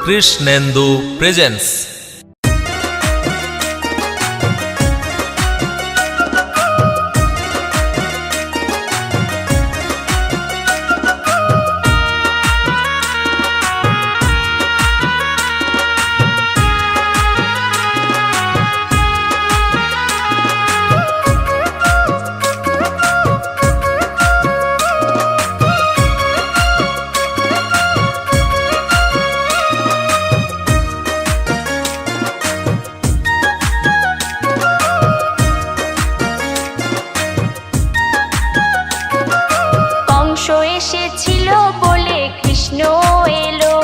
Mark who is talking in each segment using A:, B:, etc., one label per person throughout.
A: Krishnendu presence.
B: এসেছিল বলে কৃষ্ণ এলো,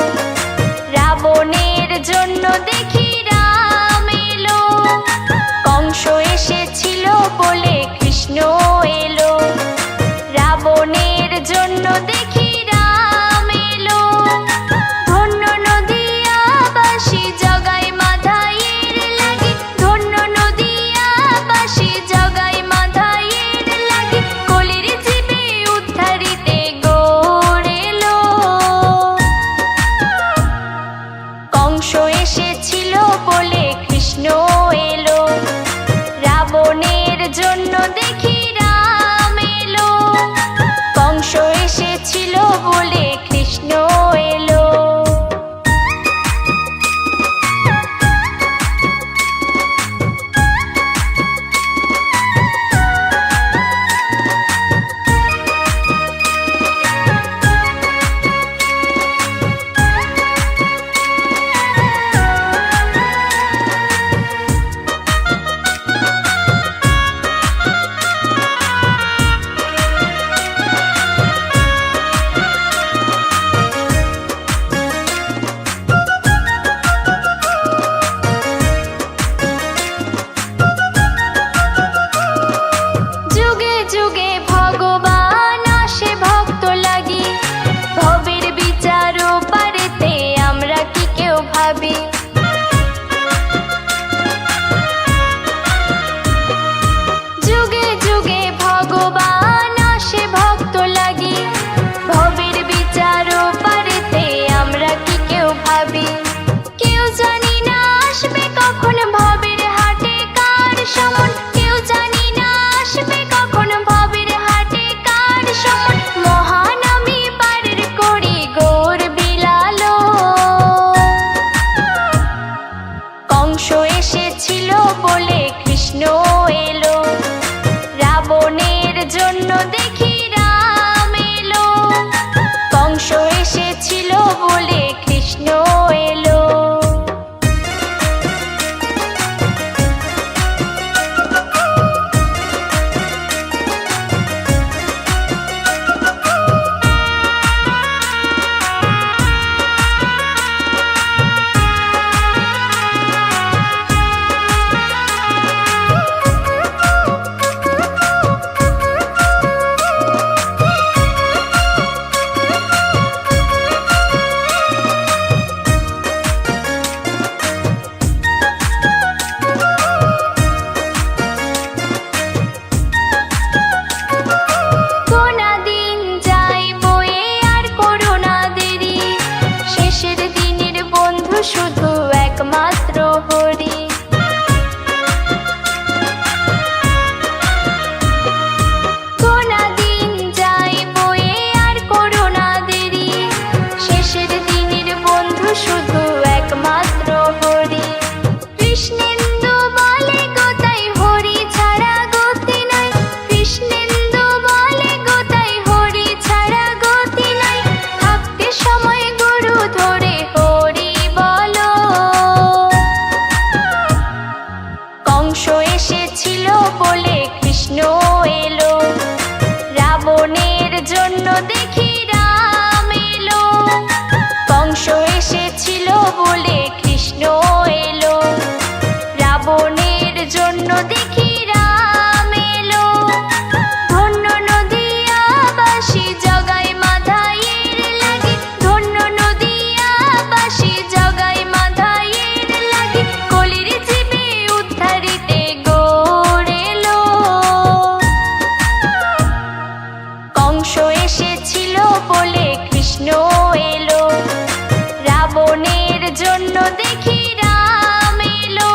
B: রাবণের জন্য দেখি রাম এলো। কংস এসেছিল বলে কৃষ্ণ এলো, রাবণের জন্য দেখি রাম এলো। ধন্য নদিয়াবাসী জগায় মাধাইয়ের লাগি, ধন্য নদিয়াবাসী জগায় মাধাইয়ের লাগি। কলির জীবে উদ্ধারিতে কংস এসেছিল বলে কৃষ্ণ এলো, রাবণের জন্য দেখি রাম এলো। কংস এসেছিল বলে কৃষ্ণ এলো। যুগে যুগে ভগবান আসে ভক্ত লাগি, ভবের বিচার পারেতে আমরা কি কেউ ভাবি? কেউ জানি না আসবে কখন ভবের হাটে কার সমন, কেউ জানি না আসবে কখন ভবের হাটে কার সমন। মহান আমি পারের করি গৌর বিলালো। কংস এসেছিল বলে কৃষ্ণ এলো, রাবণের জন্য দেখি রাম এলো। কংস এসেছিল বলে কৃষ্ণ এলো। শুধু একমাত্র হরি। কোনা দিন যাই বয়ে আর করোনা দেরি, শেষের দিনের বন্ধু শুধু একমাত্র হরি। কৃষ্ণেন্দু বলে গোতাই হরি ছাড়া গতি নাই, কৃষ্ণেন্দু বলে গোতাই হরি ছাড়া গতি নাই। থাকতে সময় গুরু ধরে হরি কংস এসেছিল বলে কৃষ্ণ এলো, রাবণের জন্য দেখি রাম এলো। কংস এসেছিল বলে কৃষ্ণ এলো, রাবণের জন্য দেখি রাম এলো। ধন্য নদিয়াবাসী জগায় মাধাইয়ের লাগি, ধন্য নদিয়াবাসী জগায় মাধাইয়ের লাগি। কলির জীবে উদ্ধারিতে গৌর এলো। কংস এসেছিল বলে কৃষ্ণ এলো, রাবণের দেখি রাম এলো,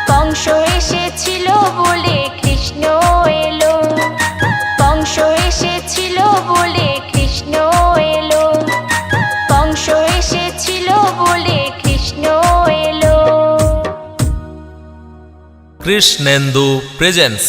B: কংস এসেছিল বলে কৃষ্ণ এলো, কংস এসেছিল বলে কৃষ্ণ এলো, কংস এসেছিল বলে কৃষ্ণ এলো।
A: কৃষ্ণেন্দু প্রেজেন্স।